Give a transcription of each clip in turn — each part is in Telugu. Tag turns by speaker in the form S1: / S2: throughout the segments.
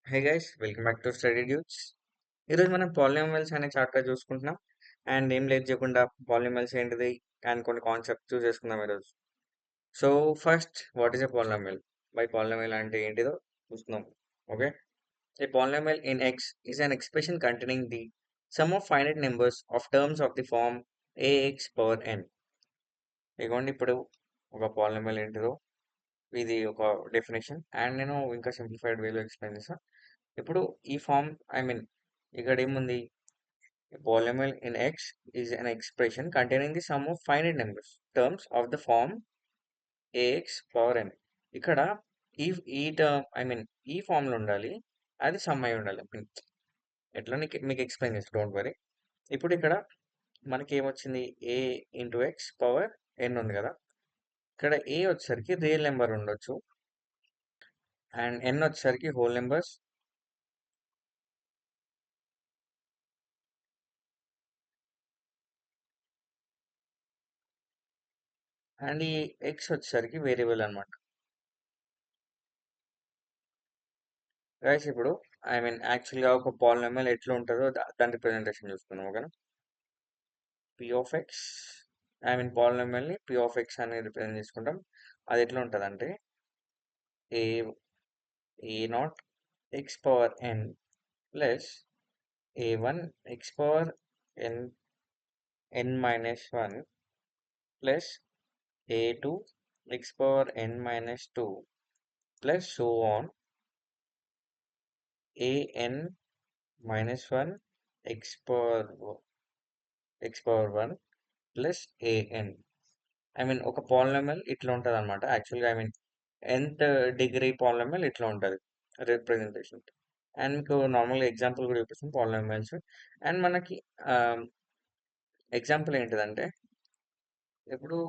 S1: Hey guys welcome back to study duets. ఈరోజు మనం పాలినామియల్స్ అనే చాప్టర్ చూసుకుంటున్నాం. అండ్ ఏం లేట్ చేయకుండా పాలినామియల్స్ ఏంటిది అండ్ కొన్ని కాన్సెప్ట్స్ చూసేసుకుందాం ఈరోజు. So first what is a polynomial? By polynomial అంటే ఏంటిదో చూస్తున్నాం. Okay, a polynomial in x is an expression containing the sum of finite numbers of terms of the form a x power n. ఇదిగోండి ఇప్పుడు ఒక పాలినామియల్ ఏంటిదో ఇది ఒక డెఫినేషన్ అండ్ నేను ఇంకా సింప్లిఫైడ్ వేలో ఎక్స్ప్లెయిన్ చేస్తాను. ఇప్పుడు ఈ ఫామ్ ఇక్కడ ఏముంది? A polynomial in X is an expression containing the sum of finite numbers terms of the form ax power n. ఇక్కడ ఈ ఈ టర్మ్ ఈ ఫామ్ లో ఉండాలి, అది సమ్ అయి ఉండాలి. ఎట్లా మీకు ఎక్స్ప్లెయిన్ చేస్తాను, డోంట్ వరీ. ఇప్పుడు ఇక్కడ మనకి ఏమొచ్చింది? ఏ ఇంటూ ఎక్స్ పవర్ ఎన్ ఉంది కదా. ఇక్కడ ఏ వచ్చేసరికి రియల్ నెంబర్ ఉండొచ్చు అండ్ ఎన్ వచ్చేసరికి హోల్ నెంబర్స్ అండ్ ఈ ఎక్స్ వచ్చేసరికి వేరియబుల్ అనమాట. గైస్ ఇప్పుడు యాక్చువల్గా ఒక పాలినామియల్ ఎట్లా ఉంటుందో దాని రిప్రజెంటేషన్ చూసుకున్నాం. ఓకేనా? పి ఆఫ్ ఎక్స్ పాలినామియల్ని పి ఆఫ్ ఎక్స్ అని రిప్రజెంట్ చేసుకుంటాం. అది ఎట్లా ఉంటుంది అంటే a a naught x power n plus a one x power n n minus one plus a two x power n minus two plus so on a n minus one x power one plus a n. ఒక పాలినామియల్ ఇట్లా ఉంటుంది అనమాట. యాక్చువల్గా nth డిగ్రీ పాలినామియల్ ఇట్లా ఉంటుంది రిప్రజెంటేషన్. అండ్ మీకు నార్మల్గా ఎగ్జాంపుల్ కూడా చూపిస్తాం పాలినామియల్స్. అండ్ మనకి ఎగ్జాంపుల్ ఏంటిదంటే ఇప్పుడు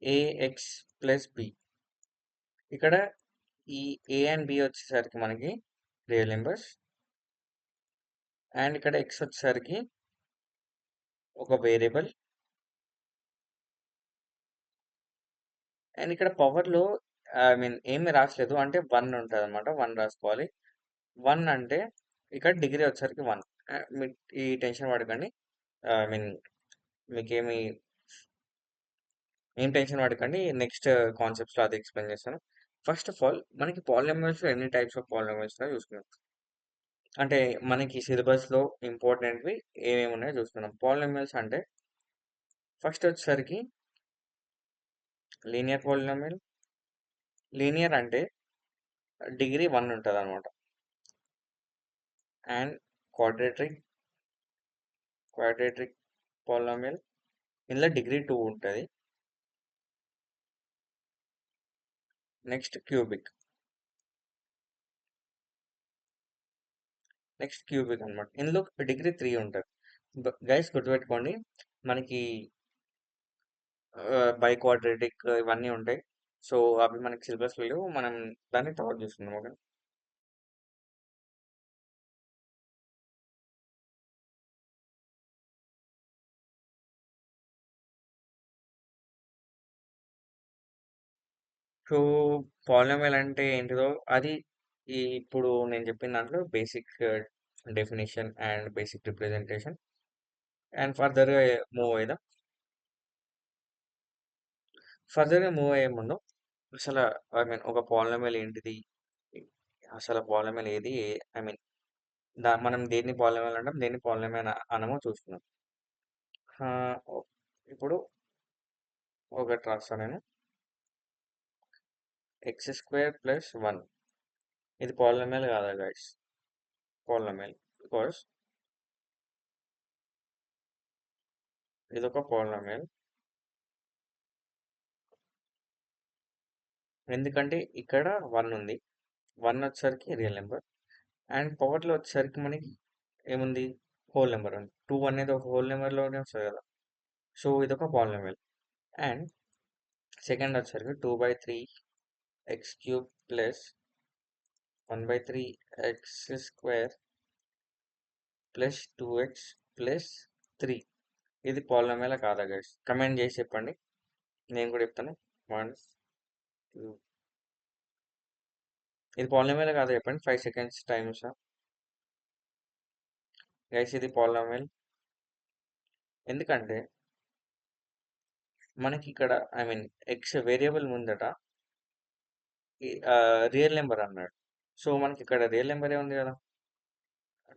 S1: ఏఎక్స్ ప్లస్ బి. ఇక్కడ ఈ ఏ అండ్ బి వచ్చేసరికి మనకి రియల్ నెంబర్స్ అండ్ ఇక్కడ ఎక్స్ వచ్చేసరికి ఒక వేరియబుల్ అండ్ ఇక్కడ పవర్లో ఏమి రాసలేదు అంటే 1 ఉంటుంది అనమాట. 1 రాసుకోవాలి. 1 అంటే ఇక్కడ డిగ్రీ వచ్చేసరికి 1. మీకు ఈ టెన్షన్ పడకండి. ఐ మీన్ మీకేమి ఏం టెన్షన్ పడకండి. నెక్స్ట్ కాన్సెప్ట్స్లో అది ఎక్స్ప్లెయిన్ చేస్తాను. ఫస్ట్ ఆఫ్ ఆల్ మనకి పాలినామియల్స్లో ఎన్ని టైప్స్ ఆఫ్ పాలినామియల్స్లో చూసుకున్నాం. అంటే మనకి సిలబస్లో ఇంపార్టెంట్వి ఏమేమి ఉన్నాయో చూసుకున్నాం. పాలినామియల్స్ అంటే ఫస్ట్ వచ్చేసరికి లీనియర్ పాలినామియల్. లీనియర్ అంటే డిగ్రీ 1 ఉంటుంది అనమాట. అండ్ క్వాడ్రేట్రిక్ పాలినామియల్, ఇందులో డిగ్రీ 2 ఉంటుంది. నెక్స్ట్ క్యూబిక్ అనమాట. ఇందులో డిగ్రీ 3 ఉంటుంది. గైస్ గుర్తుపెట్టుకోండి, మనకి బై క్వాడ్రేటిక్ ఇవన్నీ ఉంటాయి. సో అవి మనకి సిలబస్ లేవు, మనం దాన్ని తర్వాత చూస్తున్నాం. ఓకే, సో పాలినామియల్ అంటే ఏంటిదో అది ఇప్పుడు నేను చెప్పిన దాంట్లో basic definition and basic representation. And ఫర్దర్గా మూవ్ అయ్యే ముందు అసలు ఒక పాలినామియల్ ఏంటిది, అసలు పాలినామియల్ ఏది, ఐ మీన్ మనం దేన్ని పాలినామియల్ అంటాం, దేన్ని పాలినామియల్ అనమో చూసుకున్నాం. ఆ, ఇప్పుడు ఒకటి రాస్తాను నేను. ఎక్స్ స్క్వేర్ ప్లస్ 1 ఇది పాలినామియల్ కాదా గైస్? పాలినామియల్ బికాస్ ఇది ఒక పాలినామియల్. ఎందుకంటే ఇక్కడ 1 ఉంది, 1 వచ్చేసరికి రియల్ నెంబర్ అండ్ పవర్లో వచ్చేసరికి మనకి ఏముంది? హోల్ నెంబర్ ఉంది. 2 అనేది ఒక హోల్ నెంబర్లోనే వస్తుంది కదా. సో ఇది ఒక పాలినామియల్. అండ్ సెకండ్ వచ్చేసరికి 2/3 X cube plus 1/3 X square plus 2x plus 3 ఇది పాలినామియల్ కాదా గైస్? కమెంట్ చేసి చెప్పండి, నేను కూడా చెప్తాను. 1 2 ఇది పాలినామియల్ కాదు చెప్పండి, 5 సెకండ్స్ టైమ్స్. గైస్ ఇది పాలినామియల్. ఎందుకంటే మనకి ఇక్కడ ఐ మీన్ ఎక్స్ వేరియబుల్ ముందట రియల్ నెంబర్ అన్నాడు. సో మనకి ఇక్కడ రియల్ నెంబరే ఉంది కదా,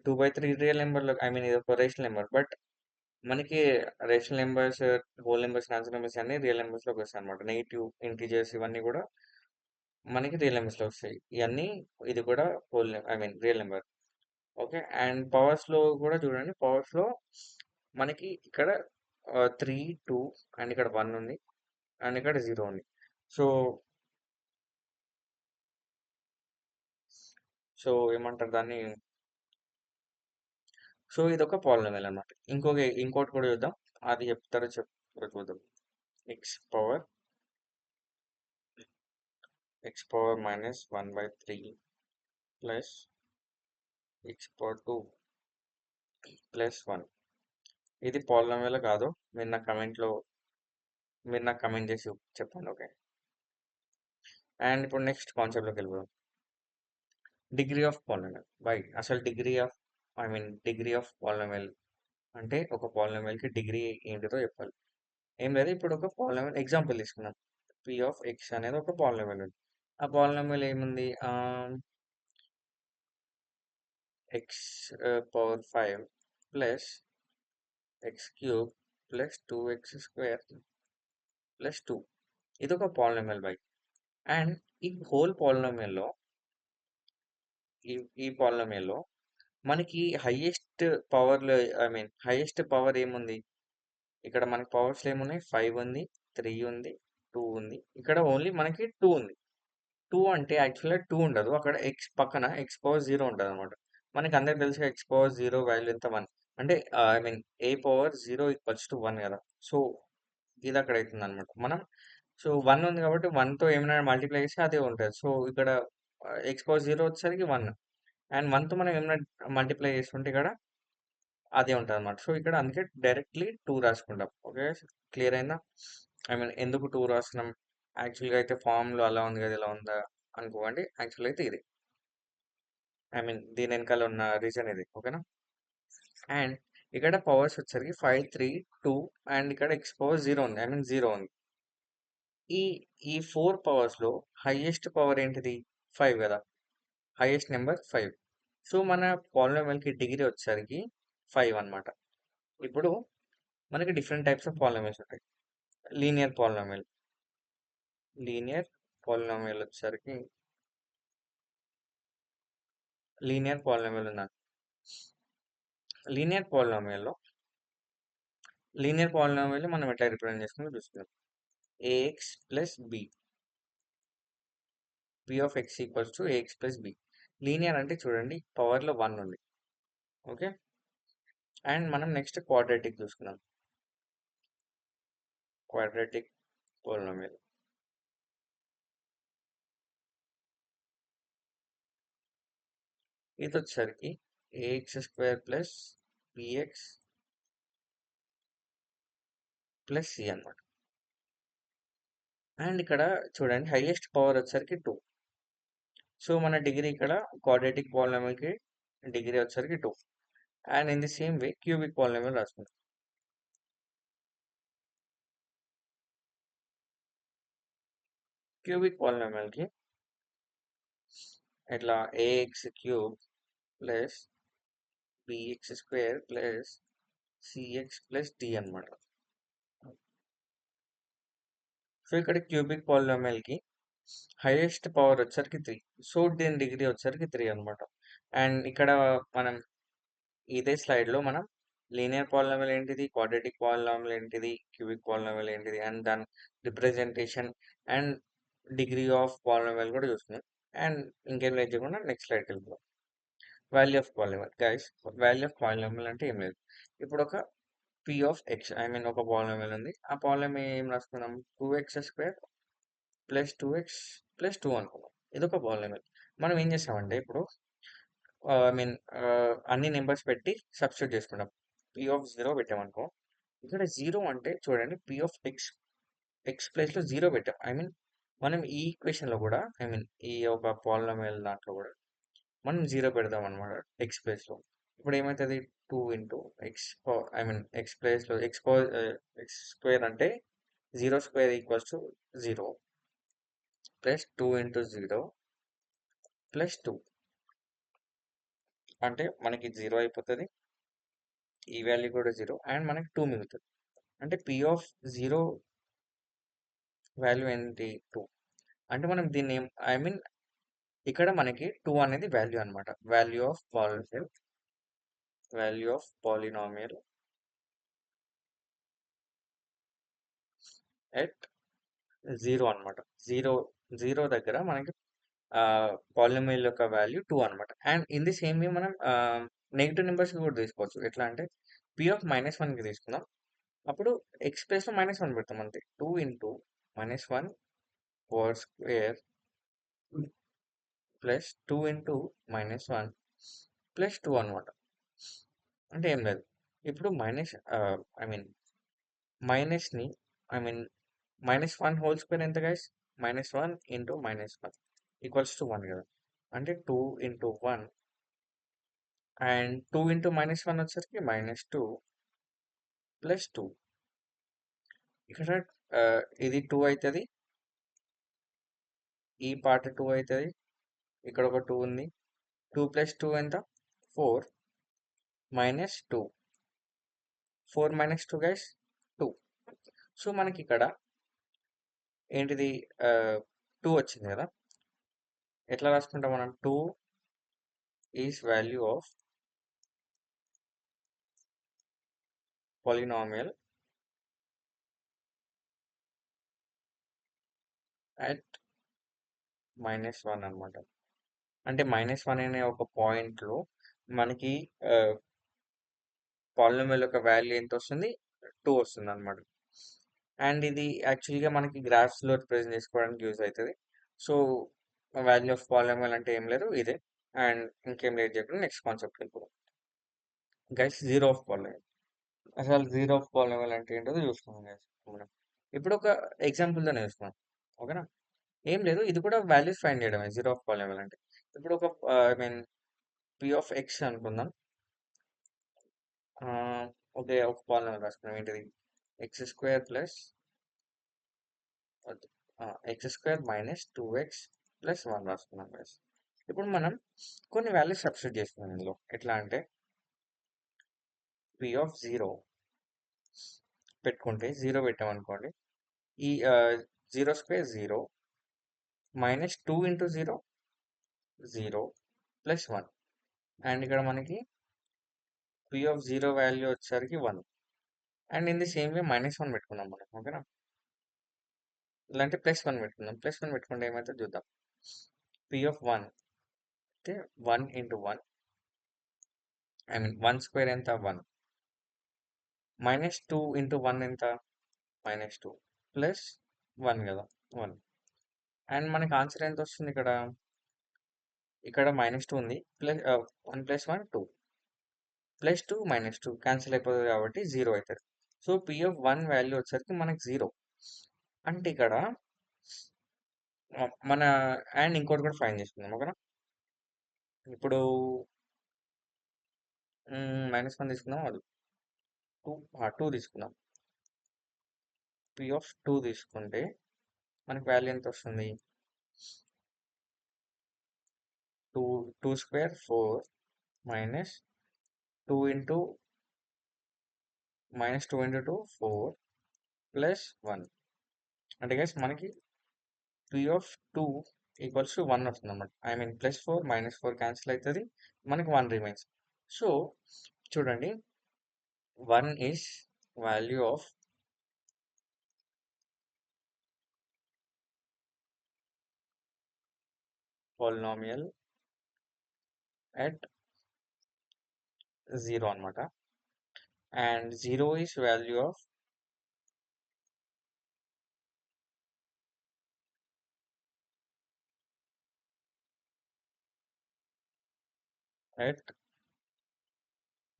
S1: 2/3 రియల్ నెంబర్లో ఐ మీన్ ఇది ఒక రేషనల్ నెంబర్. బట్ మనకి rational numbers, whole numbers, natural numbers అన్ని రియల్ నెంబర్స్లోకి వస్తాయి అనమాట. నెగిటివ్ ఇంటీజర్స్ ఇవన్నీ కూడా మనకి రియల్ నెంబర్స్లో వస్తాయి. ఇవన్నీ ఇది కూడా whole I mean real number. Okay, and పవర్స్లో కూడా చూడండి, పవర్స్లో మనకి ఇక్కడ 3, 2 అండ్ ఇక్కడ 1 ఉంది అండ్ ఇక్కడ 0 ఉంది. సో సో ఏమంటారు దాన్ని, సో ఇది ఒక పాలినామియల్ అనమాట. ఇంకోటి కూడా చూద్దాం, అది చెప్తారో చెప్తారో చూద్దాం. X power -1/3 plus X power 2 plus 1. ఇది పాలినామియల్ కాదు, మీరు నాకు కమెంట్ చేసి చెప్పండి. ఓకే, అండ్ ఇప్పుడు నెక్స్ట్ కాన్సెప్ట్లోకి వెళ్ళిపోదాం. Degree of polynomial. అసలు డిగ్రీ ఆఫ్ పాలినామియల్ అంటే ఒక పాలినామియల్కి డిగ్రీ ఏంటిదో చెప్పాలి. ఏం లేదు, ఇప్పుడు ఒక పాలినామియల్ ఎగ్జాంపుల్ తీసుకున్నాం. పి ఆఫ్ ఎక్స్ అనేది ఒక పాలినామియల్ ఉంది. ఆ పాలినామియల్ ఏముంది, X power 5 plus X cube plus 2x² plus 2. ఇది ఒక పాలినామియల్ అండ్ ఈ హోల్ పాలినామియల్లో ఈ ఈ పాలినామియల్లో మనకి హైయెస్ట్ పవర్లో హైయెస్ట్ పవర్ ఏముంది, ఇక్కడ మనకి పవర్స్ ఏమున్నాయి, 5 ఉంది, 3 ఉంది, 2 ఉంది. ఇక్కడ ఓన్లీ మనకి 2 ఉంది. 2 అంటే యాక్చువల్గా 2 ఉండదు, అక్కడ ఎక్స్ పక్కన ఎక్స్ పవర్ 0 ఉంటుంది అనమాట. మనకి అందరికి తెలిసి ఎక్స్ పవర్ 0 వాల్యూ ఎంత, 1. అంటే ఏ పవర్ 0 = 1 కదా. సో ఇది అక్కడ అవుతుంది అనమాట. సో 1 ఉంది కాబట్టి 1తో ఏమైనా మల్టిప్లై చేస్తే అదే ఉంటుంది. సో ఇక్కడ ఎక్స్ పవర్ 0 వచ్చేసరికి 1 అండ్ 1తో మనం ఏమైనా మల్టిప్లై చేస్తుంటే ఇక్కడ అదే ఉంటుంది అనమాట. సో ఇక్కడ అందుకే డైరెక్ట్లీ 2 రాసుకుంటాం. ఓకే, క్లియర్ అయిందా? ఎందుకు 2 రాస్తున్నాం, యాక్చువల్గా అయితే ఫామ్లో అలా ఉంది కదా, ఇలా ఉందా అనుకోండి. యాక్చువల్ అయితే ఇది దీని వెనకాల ఉన్న రీజన్ ఇది. ఓకేనా, అండ్ ఇక్కడ పవర్స్ వచ్చేసరికి 5, 3, 2 అండ్ ఇక్కడ ఎక్స్ పవర్ 0 ఉంది, 0 ఉంది. ఈ ఈ 4 పవర్స్లో హైయెస్ట్ పవర్ ఏంటిది, 5 కదా, హైయెస్ట్ నెంబర్ 5. సో మన పాలినామియల్కి డిగ్రీ వచ్చేసరికి 5 అన్నమాట. ఇప్పుడు మనకి డిఫరెంట్ టైప్స్ ఆఫ్ పాలినామియల్స్ ఉంటాయి. లీనియర్ పాలినామియల్ వచ్చేసరికి లీనియర్ పాలినామియల్ ఉందా, లీనియర్ పాలినామియల్ మనం ఎట్లా రిప్రజెంట్ చేసుకుని చూసుకుందాం. A x plus b, p of x equals to a x plus b. Linear అంటే చూడండి పవర్లో 1 ఉంది. ఓకే, అండ్ మనం నెక్స్ట్ క్వాడ్రాటిక్ చూసుకుందాం. క్వాడ్రాటిక్ పాలినామియల్ ఇది వచ్చేసరికి ax² plus bx plus c అనమాట. అండ్ ఇక్కడ చూడండి హైయెస్ట్ పవర్ వచ్చేసరికి 2. సో మన డిగ్రీ ఇక్కడ క్వాడ్రాటిక్ పాలినామియల్కి డిగ్రీ వచ్చేసరికి 2. And in the same way cubic polynomial రాసుకుంటాం. క్యూబిక్ పాలినామియల్కి ఇట్లా ax³ plus bx² plus cx plus d అనమాట. సో ఇక్కడ క్యూబిక్ పాలినామియల్కి హైయెస్ట్ పవర్ వచ్చేసరికి 3. సో దీని డిగ్రీ వచ్చేసరికి 3 అనమాట. అండ్ ఇక్కడ మనం ఇదే స్లైడ్లో మనం లీనియర్ పాలినామియల్ ఏంటిది, క్వాడ్రాటిక్ పాలినామియల్ ఏంటిది, క్యూబిక్ పాలినామియల్ ఏంటిది అండ్ దాని representation and degree of polynomial కూడా చూస్తున్నాం. అండ్ ఇంకేం లేదు చేయకుండా నెక్స్ట్ స్లైడ్కి వెళ్ళిపోతాం. Value of polynomial. Guys, value of polynomial అంటే ఏం లేదు, ఇప్పుడు ఒక పి ఆఫ్ ఎక్స్ ఒక పాలినామియల్ ఉంది. ఆ పాలినామియల్ ఏం రాసుకున్నాం, 2x² ప్లస్ 2x ప్లస్ 2 అనుకున్నాం. ఇది ఒక పాలినామియల్. మనం ఏం చేస్తామంటే ఇప్పుడు అన్ని నెంబర్స్ పెట్టి సబ్స్టిట్యూట్ చేసుకున్నాం. పి ఆఫ్ 0 పెట్టామనుకో, ఇక్కడ 0 అంటే చూడండి పి ఆఫ్ ఎక్స్ ప్లేస్లో 0 పెట్టాం. మనం ఈ ఈక్వేషన్లో కూడా ఈ ఒక పాలినామియల్ దాంట్లో కూడా మనం జీరో పెడదాం అనమాట ఎక్స్ ప్లేస్లో. ఇప్పుడు ఏమవుతుంది, టూ ఇంటూ ఎక్స్ ఎక్స్ ప్లేస్లో ఎక్స్ స్క్వేర్ అంటే zero square equals to zero plus two into zero plus two, అంటే మనకి జీరో అయిపోతుంది, ఈ వాల్యూ కూడా జీరో అండ్ మనకి టూ మిగులుతుంది. అంటే పి ఆఫ్ జీరో వాల్యూ ఏంటి, టూ. అంటే మనం దీన్ని ఇక్కడ మనకి టూ అనేది వాల్యూ అనమాట, value of polynomial at zero అనమాట. జీరో జీరో దగ్గర మనకి పాలినామియల్ యొక్క వాల్యూ టూ అనమాట. అండ్ ఇన్ ది సేమ్ వే మనం నెగిటివ్ నెంబర్స్ కూడా తీసుకోవచ్చు. ఎట్లా అంటే పి ఆఫ్ మైనస్ వన్కి తీసుకుందాం. అప్పుడు ఎక్స్ ప్లేస్లో మైనస్ వన్ పెడతాం అంతే. Two into minus one whole square plus two into minus one plus two అనమాట. అంటే ఏం లేదు, ఇప్పుడు ఐ మీన్ మైనస్ని మైనస్ వన్ హోల్ స్క్వేర్ ఎంత guys, minus one into minus one equals to one కదా. అంటే two into one and two into minus one వచ్చేసరికి మైనస్ టూ ప్లస్ టూ. ఇక్కడ ఇది టూ అవుతుంది, ఈ పార్ట్ టూ అవుతుంది, ఇక్కడ ఒక టూ ఉంది. టూ ప్లస్ టూ ఎంత, four minus two, four minus two guys two. So మనకి ఇక్కడ ఏంటిది, టూ వచ్చింది కదా. ఎట్లా రాసుకుంటాం మనం, two is value of polynomial at minus one అనమాట. అంటే మైనస్ వన్ అనే ఒక పాయింట్లో మనకి పాలినామియల్ యొక్క వాల్యూ ఎంత వస్తుంది, టూ వస్తుంది అనమాట. అండ్ ఇది యాక్చువల్గా మనకి గ్రాఫ్స్లో రిప్రజెంట్ చేసుకోవడానికి యూజ్ అవుతుంది. సో వాల్యూ ఆఫ్ పాలినామియల్ అంటే ఏం లేదు ఇదే. అండ్ ఇంకేం లేదు చెప్పిన నెక్స్ట్ కాన్సెప్ట్ వెళ్ళిపోతాం గైస్. Zero of polynomial. అసలు జీరో ఆఫ్ పాలినామియల్ అంటే ఏంటో చూసుకున్నాం గైస్ మనం. ఇప్పుడు ఒక ఎగ్జాంపుల్తోనే చూసుకున్నాం, ఓకేనా. ఏం లేదు, ఇది కూడా వాల్యూస్ ఫైండ్ చేయడమే జీరో ఆఫ్ పాలినామియల్ అంటే. ఇప్పుడు ఒక పి ఆఫ్ ఎక్స్ అనుకుందాం. ఓకే, ఒక పాలినామియల్ రాసుకున్నాం, ఏంటిది X square plus X square minus two X plus one రాసుకున్నాం guys. ఇప్పుడు మనం కొన్ని వాల్యూస్ సబ్స్టిట్యూట్ చేస్తున్నాం ఇందులో. ఎట్లా అంటే పి ఆఫ్ జీరో పెట్టుకుంటే, జీరో పెట్టామనుకోండి, ఈ zero square zero minus two into zero zero plus one. And ఇక్కడ మనకి పి ఆఫ్ జీరో వాల్యూ వచ్చేసరికి one. And in the same way minus one పెట్టుకున్నాం మనం, ఓకేనా. ఇలాంటి ప్లస్ వన్ పెట్టుకుందాం. ప్లస్ వన్ పెట్టుకుంటే ఏమైతే చూద్దాం. పి ఆఫ్ వన్ అంటే one into one, one square ఎంత, one. Minus two into one ఎంత, మైనస్ టూ ప్లస్ వన్ కదా, వన్. అండ్ మనకి ఆన్సర్ ఎంత వస్తుంది ఇక్కడ, ఇక్కడ మైనస్ టూ ఉంది, plus one plus one two plus two minus two cancel అయిపోతుంది కాబట్టి జీరో అవుతుంది. So P of one value వచ్చేసరికి మనకి జీరో. అంటే ఇక్కడ మన అండ్ ఇంకోటి కూడా ఫైన్ చేసుకుందాం, ఓకేనా. ఇప్పుడు మైనస్ వన్ తీసుకుందాం, అది టూ, టూ తీసుకుందాం. పి ఆఫ్ టూ తీసుకుంటే మనకి వాల్యూ ఎంత వస్తుంది, two two square four minus two into minus two into two four plus one. అంటే గైస్ మనకి p of two equals to one వస్తుంది అనమాట. Plus four minus four cancel అవుతుంది, మనకి వన్ రిమైన్స్. సో చూడండి, one is value of polynomial at zero అనమాట. And zero is value of at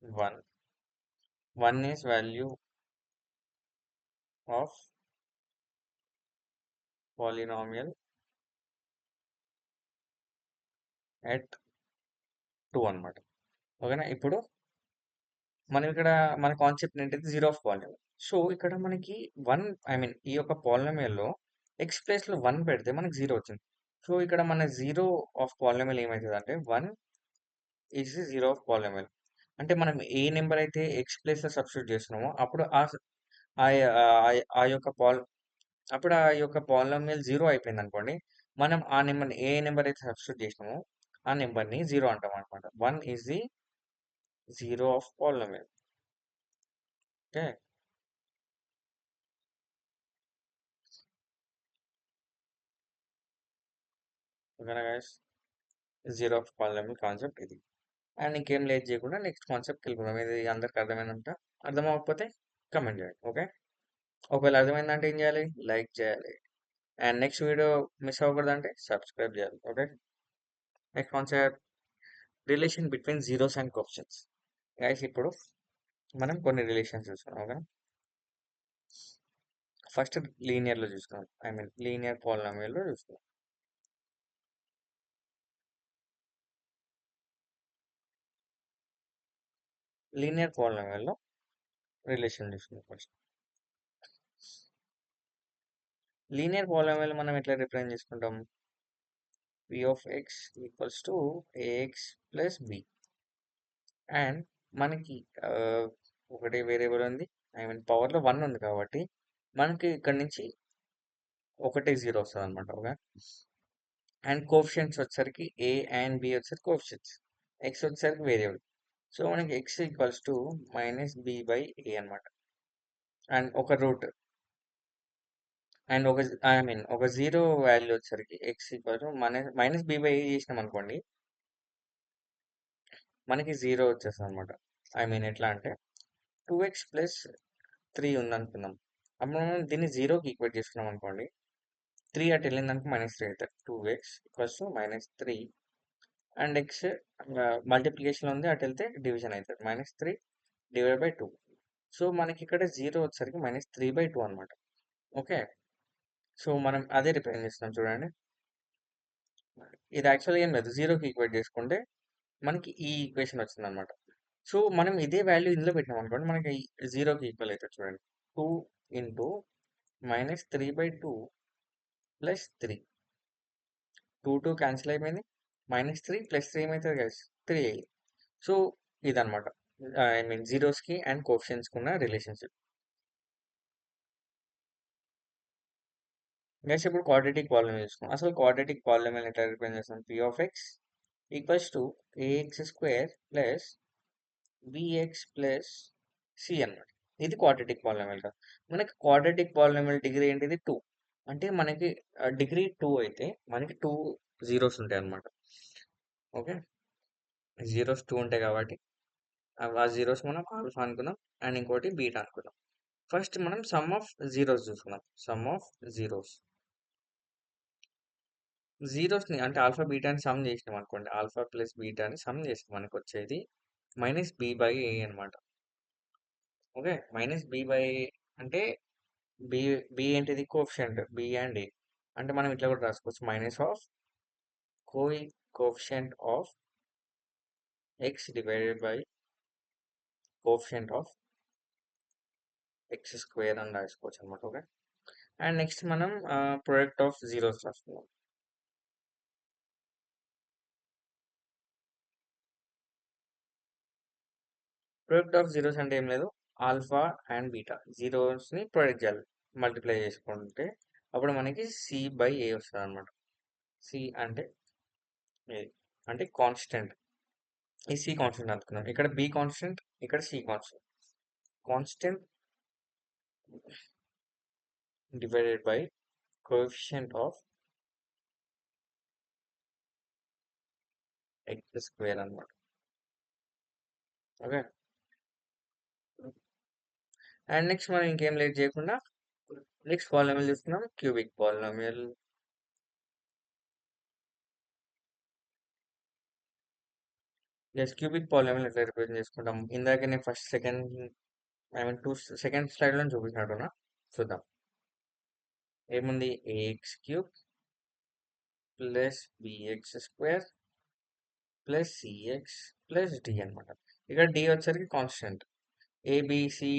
S1: one. One is value of polynomial at 2 అనమాట. ఓకేనా? ఇప్పుడు మనం ఇక్కడ మన కాన్సెప్ట్ ఏంటిది? Zero of polynomial. సో, ఇక్కడ మనకి 1 ఐ మీన్ ఈ యొక్క పాలినామియల్‌లో ఎక్స్ ప్లేస్‌లో 1 పెడితే మనకు 0 వచ్చింది. సో, ఇక్కడ మన జీరో ఆఫ్ పాలినామియల్ ఏమైతదంటే 1 is the zero of polynomial. అంటే మనం ఏ నంబర్ అయితే ఎక్స్ ప్లేస్‌లో సబ్స్టిట్యూట్ చేస్తున్నామో అప్పుడు ఆ యొక్క అప్పుడు ఆ యొక్క పాలినామియల్ 0 అయిపోయిందనుకోండి. మనం ఆ నంబర్‌ని ఏ నంబర్ అయితే సబ్స్టిట్యూట్ చేసినామో ఆ నంబర్‌ని 0 అంటామనమాట. 1 is the zero of polynomial. Okay. ఓకేనా guys? Zero of polynomial concept ఇది. అండ్ ఇంకేం లేట్ చేయకుండా నెక్స్ట్ కాన్సెప్ట్‌కెళ్ళిపోదాం. ఇది అందరికి అర్థమైందంట? అర్థం అవ్వకపోతే కామెంట్ చేయండి. ఓకే. ఒకవేళ అర్థమైందంటే ఏం చేయాలి? లైక్ చేయాలి. అండ్ నెక్స్ట్ వీడియో మిస్ అవ్వకూడదంటే సబ్స్క్రైబ్ చేయాలి. Okay. Next concept relation between zeros and coefficients. Guys ఇప్పుడు మనం కొన్ని రిలేషన్స్ చూస్తున్నాం. ఓకే. ఫస్ట్ లీనియర్‌లో చూసుకుందాం. ఐ మీన్ లీనియర్ పాలినామియల్‌లో చూసుకుందాం. లీనియర్ పాలినామియల్‌లో రిలేషన్ చూసుకుందాం ఫస్ట్. లీనియర్ పాలినామియల్ మనం ఎట్లా రిప్రజెంట్ చేసుకుంటాం? p of x equals to ax plus b. And మనకి ఒకటి వేరియబుల్ ఉంది. ఐ మీన్ పవర్‌లో 1 ఉంది కాబట్టి మనకి ఇక్కడ నుంచి ఒకటే 0 వస్తదనమాట. ఓకే. అండ్ కోఎఫిషియంట్స్ వచ్చేసరికి a అండ్ b వచ్చేసరికి కోఎఫిషియంట్స్. x వచ్చేసరికి వేరియబుల్. సో, మనకి x ఈక్వల్స్ టు -b/a అనమాట. అండ్ ఒక రూట్ అండ్ ఐ మీన్ ఒక 0 వాల్యూ వచ్చేసరికి x ఈక్వల్ టు -b/a చేసినామనుకోండి మనకి 0 వచ్చేస్తదనమాట. ఐ మీన్ ఎట్లా అంటే 2x ప్లస్ 3 ఉందనుకుందాం. అప్పుడు మనం దీన్ని 0కి ఈక్వేట్ చేసుకున్నాం అనుకోండి. 3 అటు వెళ్ళిందనుకో -3 అవుతుంది. 2x equals to -3 and x multiplication ఉంది అటు వెళ్తే డివిజన్ అవుతుంది. -3 డివైడ్ బై 2. సో, మనకి ఇక్కడ 0 వచ్చేసరికి -3/2 అనమాట. ఓకే. సో, మనం అదే రిప్రజెంట్ చేస్తున్నాం చూడండి. ఇది యాక్చువల్‌గా ఏం లేదు. 0కి ఈక్వేట్ చేసుకుంటే మనకి ఈ ఈక్వేషన్ వచ్చిందనమాట. సో, మనం ఇదే వాల్యూ ఇందులో పెట్టినామనుకోండి మనకి 0కి ఈక్వల్ అవుతది చూడండి. 2 ఇంటూ -3/2 ప్లస్ 3. 2 క్యాన్సిల్ అయిపోయింది. -3 ప్లస్ 3 ఏమైతది గైస్? 3 అయ్యింది. సో, ఇదనమాట. ఐ మీన్ జీరోస్‌కి అండ్ కోఎఫిషియంట్స్‌కి ఉన్న రిలేషన్‌షిప్. గైస్ ఇప్పుడు క్వాడ్రాటిక్ పాలినామియల్ చూసుకుందాం. అసలు క్వాడ్రాటిక్ పాలినామియల్ ఎట్లా రిప్రజెంట్ చేస్తాం? p of x equals to ax square plus bx plus c అన్నమాట. ఇది క్వాడ్రాటిక్ పాలినామియల్ కాదు. మనకి క్వాడ్రాటిక్ పాలినామియల్ డిగ్రీ ఏంటిది? 2. అంటే మనకి డిగ్రీ 2 అయితే మనకి 2 జీరోస్ ఉంటాయన్నమాట. ఓకే. జీరోస్ 2 ఉంటాయి కాబట్టి ఆ జీరోస్ మనం ఆల్ఫా అనుకుందాం. అండ్ ఇంకోటి బీటా అనుకుందాం. ఫస్ట్ మనం సమ్ ఆఫ్ జీరోస్ చూసుకుందాం. Sum of zeros. జీరోస్‌ని అంటే ఆల్ఫా, బీటాని సమ్ చేసినాం అనుకోండి. ఆల్ఫా ప్లస్ బీటాని సమ్ చేస్తే మనకొచ్చేది -b/a అనమాట. ఓకే. -b/a అంటే బి బి ఏంటిది? Coefficient b and a. అంటే మనం ఇట్లా కూడా రాసుకోవచ్చు. Minus of coefficient of x divided by coefficient of x square అని రాసుకోవచ్చు అనమాట. ఓకే. అండ్ నెక్స్ట్ మనం ప్రొడక్ట్ ఆఫ్ జీరోస్ రాసుకుందాం. ప్రొడక్ట్ ఆఫ్ జీరోస్ అంటే ఏం లేదు. ఆల్ఫా అండ్ బీటా జీరోస్‌ని ప్రొడక్ట్ చేయాలి. మల్టిప్లై చేసుకుంటే అప్పుడు మనకి c/a వస్తదనమాట. సి అంటే ఇది. అంటే కాన్స్టెంట్. ఈ సి కాన్స్టెంట్ అనుకున్నాం. ఇక్కడ బి కాన్స్టెంట్, ఇక్కడ c constant. Constant divided by coefficient of x square అనమాట. ఓకే. అండ్ నెక్స్ట్ మనం ఇంకేం లేట్ చేయకుండా నెక్స్ట్ పాలినామియల్ చూస్తున్నాం. Cubic polynomial. క్యూబిక్ పాలినామియల్ ఎట్లా రిప్రజెంట్ చేసుకుంటాం? ఇందాకనే first second I mean 2 second స్లైడ్‌లో చూపించినట్టున్నా చూద్దాం. ఏముంది a x cube plus b x square plus c x plus d అనమాట. ఇక్కడ డి వచ్చేసరికి కాన్స్టెంట్, ఏబిసి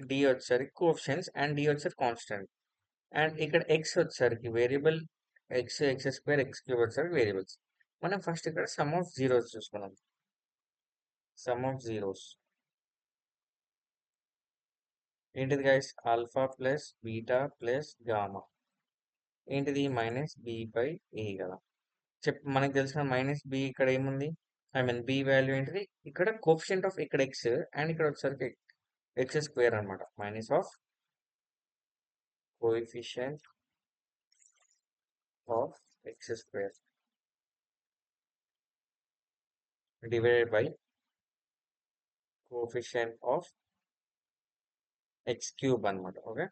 S1: డి వచ్చేసరికి కోఎఫిషియన్స్ అండ్ డి వచ్చేసరికి కాన్స్టెంట్. అండ్ ఇక్కడ ఎక్స్ వచ్చేసరికి variable, X X square X cube వచ్చేసరికి వేరియబుల్స్. మనం ఫస్ట్ ఇక్కడ సమ్ ఆఫ్ జీరోస్ చూసుకున్నాం. సమ్ ఆఫ్ జీరోస్ ఏంటిది guys? Alpha plus beta plus gamma. ఏంటిది? మైనస్ బి బై ఏ కదా. మనకు తెలిసిన మైనస్ బి ఇక్కడ ఏముంది? ఐ మీన్ బి వాల్యూ ఏంటిది? ఇక్కడ కోఫిషియంట్ ఆఫ్ ఇక్కడ ఎక్స్ అండ్ ఇక్కడ వచ్చేసరికి ఎక్స్ స్క్వేర్ అనమాట. Minus of coefficient of X square divided by coefficient of x cube అనమాట. ఓకే,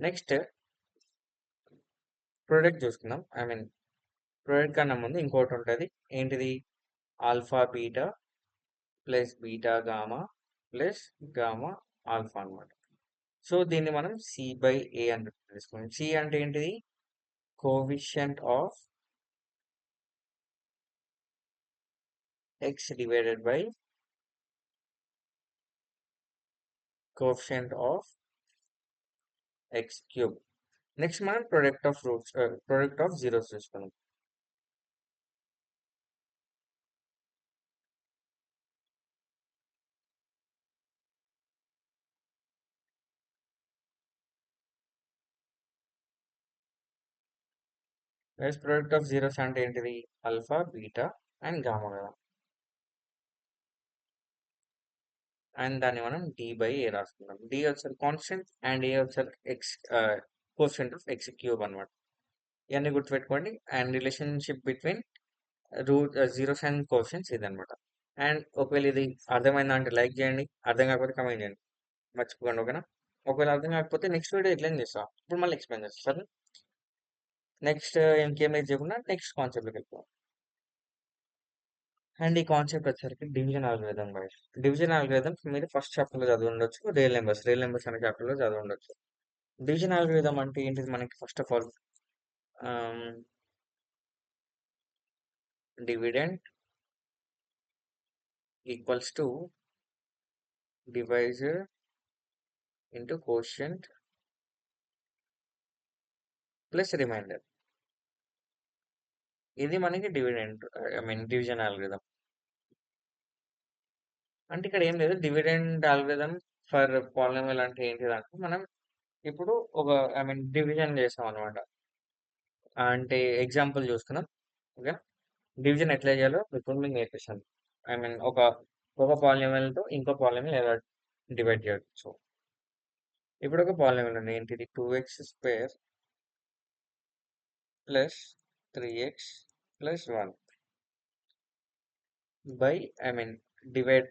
S1: నెక్స్ట్ ప్రోడక్ట్ చూసుకుందాం. ఐ మీన్ ప్రోడక్ట్ కన్నా ముందు ఇంకోటి ఉంటుంది. ఏంటిది? Alpha beta plus beta gamma plus gamma alpha అనమాట. సో దీన్ని మనం సి బై ఏ అని తీసుకున్నాం. సి అంటే ఏంటిది? Coefficient of x divided by coefficient of x cube. Next మనం product of roots, product of zeros తీసుకున్నాం. నెక్స్ట్ ప్రొడక్ట్ ఆఫ్ జీరోస్ అంటే ఏంటిది? ఆల్ఫా బీటా అండ్ గామా కదా. అండ్ దాన్ని మనం డి బై ఏ రాసుకుందాం. డి వచ్చారు కాన్స్టెంట్ అండ్ ఏ వచ్చారు x coefficient of x cube అనమాట. ఇవన్నీ గుర్తుపెట్టుకోండి. And relationship between root zeros and coefficients ఇదనమాట. అండ్ ఒకవేళ ఇది అర్థమైందా అంటే లైక్ చేయండి, అర్థం కాకపోతే కమెంట్ చేయండి, మర్చిపోకండి. ఓకేనా? ఒకవేళ అర్థం కాకపోతే నెక్స్ట్ వీడియో ఎట్లయినా చేస్తా, ఇప్పుడు మళ్ళీ ఎక్స్ప్లెయిన్ చేస్తాను సరే. నెక్స్ట్ ఇంకేం లేదు చేయకుండా నెక్స్ట్ కాన్సెప్ట్కి వెళ్ళిపోతాం. అండ్ ఈ కాన్సెప్ట్ వచ్చేసరికి division algorithm guys. Division algorithm మీరు ఫస్ట్ చాప్టర్ లో చదివి ఉండొచ్చు, రియల్ నెంబర్స్ అనే చాప్టర్ లో చదివి ఉండొచ్చు. డివిజన్ ఆల్గోరిథం అంటే ఏంటిది? మనకి first of all dividend equals to divisor into quotient plus remainder. ఇది మనకి dividend, I mean division algorithm. అంటే ఇక్కడ ఏం లేదు, డివిడెండ్ ఆల్గోరిథం ఫర్ పాలినామియల్ అంటే ఏంటిది అంటే మనం ఇప్పుడు ఒక ఐ మీన్ డివిజన్ చేస్తాం అనమాట. అంటే ఎగ్జాంపుల్ చూసుకుందాం. ఓకే, డివిజన్ ఎట్లా చేయాలో ఇప్పుడు మీకు నేర్పిస్తాను. ఐ మీన్ ఒక పాలినామియల్ తో ఇంకో పాలినామియల్ ఎలా డివైడ్ చేయొచ్చు. ఇప్పుడు ఒక పాలినామియల్ ఉంది. ఏంటిది? 2x square plus 3x plus 1 by I mean divide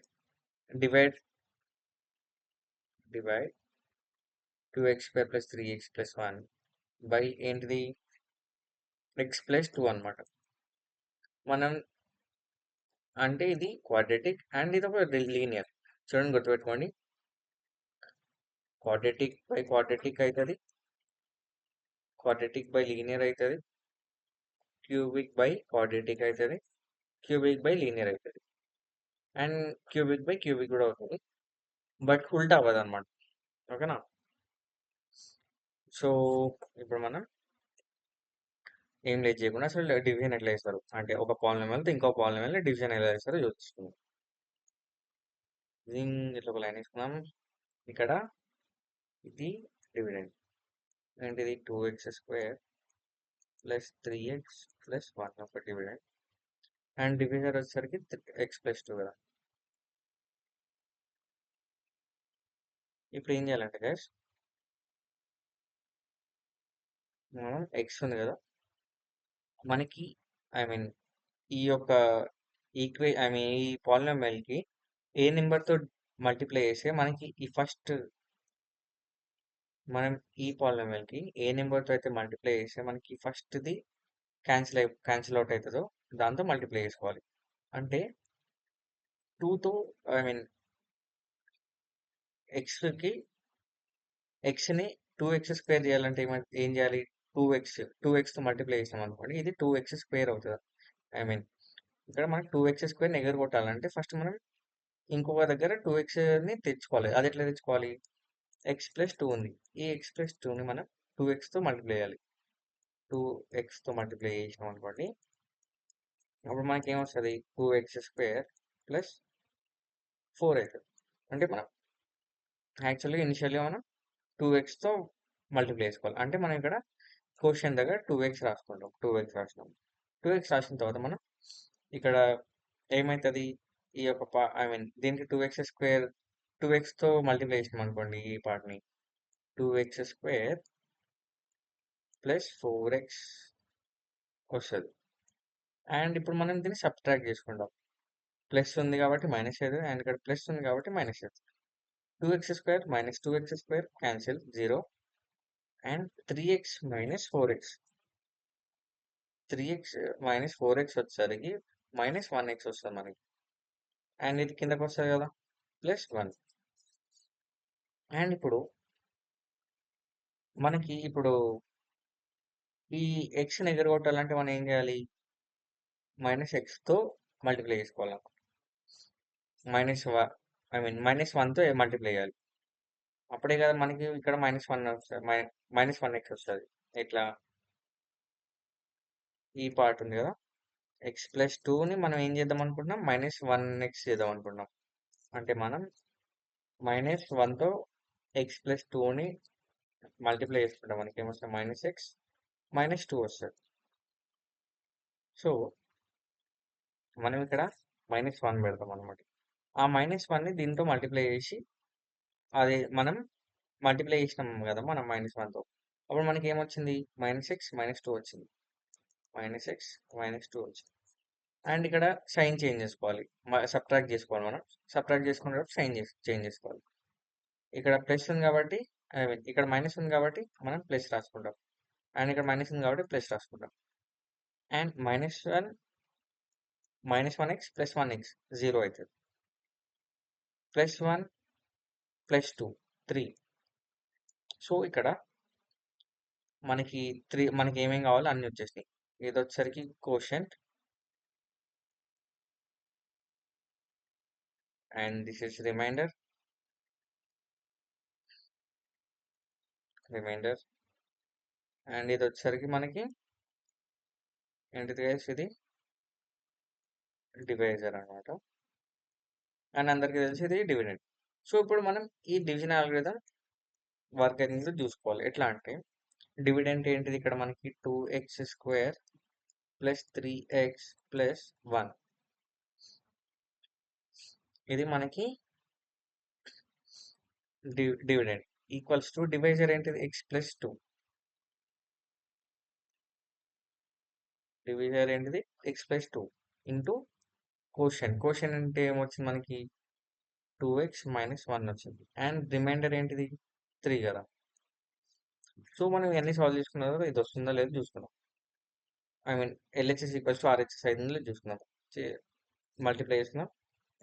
S1: divide divide 2x square plus 3x plus 1 by ఏంటిది? x ప్లస్ 2 అనమాట. మనం అంటే ఇది క్వాడ్రాటిక్ అండ్ ఇది ఒక లీనియర్. చూడండి, గుర్తుపెట్టుకోండి. క్వాడ్రాటిక్ బై క్వాడ్రాటిక్ అవుతుంది, క్వాడ్రాటిక్ బై లీనియర్ అవుతుంది, క్యూబిక్ బై క్వాడ్రాటిక్ అవుతుంది, క్యూబిక్ బై లీనియర్ అవుతుంది, అండ్ క్యూబిక్ బై క్యూబిక్ కూడా అవుతుంది. బట్ ఉల్టా అవ్వదు అనమాట. ఓకేనా? సో ఇప్పుడు మనం ఏం లేదు చేయకుండా అసలు డివిజన్ ఎట్లా చేస్తారు అంటే ఒక పాలినామియల్తో ఇంకో పాలినామియల్ డివిజన్ ఎలా చేస్తారో చూస్తున్నాం. ఇట్లా ఒక లైన్ వేసుకున్నాం. ఇక్కడ ఇది డివిడెండ్ ఏంటిది? 2x square plus 3x plus 1 ఒక డివిడెండ్ అండ్ డివిజర్ వచ్చేసరికి x ప్లస్ 2 కదా. ఇప్పుడు ఏం చేయాలంటే గైస్, మనం x ఉంది కదా, మనకి ఐ మీన్ ఈ యొక్క ఐ మీన్ ఈ పాలినామియల్ కి ఏ నెంబర్ తో మల్టిప్లై చేస్తే మనకి ఈ ఫస్ట్ మనం ఈ పాలినామియల్ కి ఏ నెంబర్ తో అయితే మల్టిప్లై చేస్తే మనకి ఫస్ట్ ది క్యాన్సిల్ అవుట్ అవుతుందో దాంతో మల్టిప్లై చేసుకోవాలి. అంటే 2తో ఐ మీన్ ఎక్స్ కి ఎక్స్ ని 2x స్క్వేర్ చేయాలంటే ఏం చేయాలి? టూ ఎక్స్తో మల్టిప్లై చేసినాం అనుకోండి, ఇది 2x² అవుతుంది. ఐ మీన్ ఇక్కడ మనకి 2x² ఎగరగొట్టాలంటే ఫస్ట్ మనం ఇంకొక దగ్గర 2xని తెచ్చుకోవాలి. అది ఎట్లా తెచ్చుకోవాలి? x+2 ఉంది. ఈ x+2ని మనం 2xతో మల్టిప్లై చేయాలి. 2xతో మల్టిప్లై చేసినాం అనుకోండి, అప్పుడు మనకి ఏమొస్తుంది? 2x² ప్లస్ 4 అవుతుంది. అంటే మనం యాక్చువల్గా ఇనిషియల్గా మనం 2xతో మల్టిప్లై చేసుకోవాలి. అంటే మనం ఇక్కడ క్వశ్చన్ దగ్గర 2x రాసుకుంటాం. 2x రాసినాం. 2x రాసిన తర్వాత మనం ఇక్కడ ఏమవుతుంది? ఈ యొక్క ఐ మీన్ దీనికి 2xతో మల్టిప్లై చేసినాం అనుకోండి, ఈ పార్ట్ని 2x² ప్లస్ 4x వస్తుంది. అండ్ ఇప్పుడు మనం దీన్ని సబ్ట్రాక్ట్ చేసుకుంటాం. ప్లస్ ఉంది కాబట్టి మైనస్ అవుతుంది, అండ్ ఇక్కడ ప్లస్ ఉంది కాబట్టి మైనస్ అవుతుంది. 2x² minus 2x² cancel 0, and 3x minus 4x 3x minus 4x వచ్చేసరికి మైనస్ 1x వస్తుంది మనకి. అండ్ ఇది కిందకు వస్తుంది కదా, ప్లస్ 1. అండ్ ఇప్పుడు మనకి ఈ ఎక్స్ని ఎగరగొట్టాలంటే మనం ఏం చేయాలి? మైనస్ ఎక్స్తో మల్టిప్లై చేసుకోవాలి. మైనస్ 1తో మల్టిప్లై చేయాలి. అప్పుడే కదా మనకి ఇక్కడ -1 వస్తుంది, -1x వస్తుంది. ఇట్లా ఈ పార్ట్ ఉంది కదా, x+2ని మనం ఏం చేద్దాం అనుకుంటున్నాం? -1x చేద్దాం అనుకుంటున్నాం. అంటే మనం -1తో x+2ని మల్టిప్లై చేసుకుంటాం. మనకి ఏమొస్తుంది? -x -2 వస్తుంది. సో మనం ఇక్కడ -1 పెడతాం అనమాట. ఆ -1ని దీంతో మల్టిప్లై చేసి, అది మనం మల్టిప్లై చేసినాం కదా మనం -1తో, అప్పుడు మనకి ఏమొచ్చింది? -x -2 వచ్చింది. -x -2 వచ్చింది. అండ్ ఇక్కడ సైన్ చేంజ్ చేసుకోవాలి, సబ్ట్రాక్ట్ చేసుకోవాలి. మనం సబ్ట్రాక్ట్ చేసుకునేటప్పుడు సైన్ చేంజ్ చేసుకోవాలి. ఇక్కడ ప్లస్ ఉంది కాబట్టి, ఐ మీన్ ఇక్కడ మైనస్ ఉంది కాబట్టి మనం ప్లస్ రాసుకుంటాం, అండ్ ఇక్కడ మైనస్ ఉంది కాబట్టి ప్లస్ రాసుకుంటాం. అండ్ -1x ప్లస్ 1x 0 అవుతుంది. +1 +2 3. సో ఇక్కడ మనకి ఏమేం కావాలో అన్ని వచ్చేసినాయి. ఇది వచ్చేసరికి quotient, and this is remainder, and ఇది వచ్చేసరికి మనకి ఏంటిది గైస్? ఇది డివైజర్ అనమాట. అండ్ అందరికీ తెలిసి ఇది డివిడెండ్. సో ఇప్పుడు మనం ఈ డివిజన్ ఆల్గరిథం వర్క్ అనేది చూసుకోవాలి. ఎట్లా అంటే, డివిడెంట్ ఏంటిది? ఇక్కడ మనకి 2x² ప్లస్ 3x ప్లస్ 1. ఇది మనకి డివిడెంట్ ఈక్వల్స్ టు డివైజర్ ఏంటిది? x+2. డివైజర్ ఏంటిది? x+2 ఇంటూ కోషన్ అంటే ఏమొచ్చింది మనకి? 2x మైనస్ 1 వచ్చింది. అండ్ రిమైండర్ ఏంటిది? 3 కదా. సో మనం ఇవన్నీ సాల్వ్ చేసుకున్న తర్వాత ఇది వస్తుందా లేదో చూసుకుందాం. I mean LHS equals to RHS అయిందో చూసుకుందాం. మల్టిప్లై చేసుకుందాం.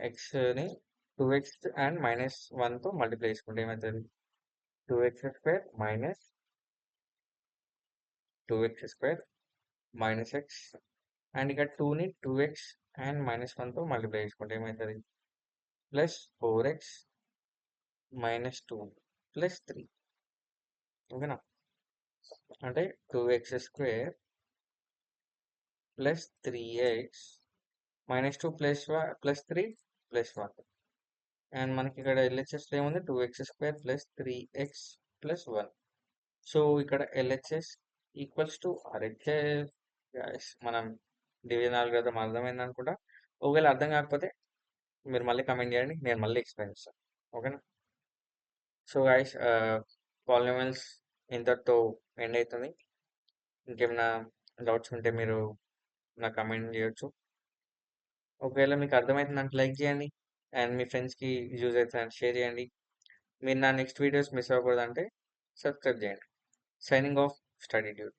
S1: ఎక్స్ని 2x అండ్ -1తో మల్టిప్లై చేసుకుంటే ఏమవుతుంది? 2x² minus 2x² minus x, and ఇక్కడ 2ని 2x అండ్ -1తో మల్టిప్లై చేసుకుంటే ఏమవుతుంది? Plus 4x -2 plus 3. ఓకేనా? అంటే 2x² plus 3x -2 plus 3 plus 1. And మనకి ఇక్కడ LHS ఏముంది? 2x² plus 3x plus 1. So ఇక్కడ LHS ఈక్వల్స్ టు RHS. మనం డివిజన్ ఆల్గరిథం అర్థమైంది అనుకుంటా. ఒకవేళ అర్థం కాకపోతే మీరు మళ్ళీ కమెంట్ చేయండి, నేను మళ్ళీ ఎక్స్ప్లెయిన్ చేస్తాను. ఓకేనా? సో గైస్, పాలినామియల్స్ ఇంతటితో ఎండ్ అవుతుంది. ఇంకేమైనా డౌట్స్ ఉంటే మీరు నాకు కమెంట్ చేయొచ్చు. ఒకవేళ మీకు అర్థమవుతుందంటే లైక్ చేయండి, అండ్ మీ ఫ్రెండ్స్కి యూజ్ అవుతుందంటే షేర్ చేయండి. మీరు నా నెక్స్ట్ వీడియోస్ మిస్ అవ్వకూడదంటే సబ్స్క్రైబ్ చేయండి. Signing off, study dude.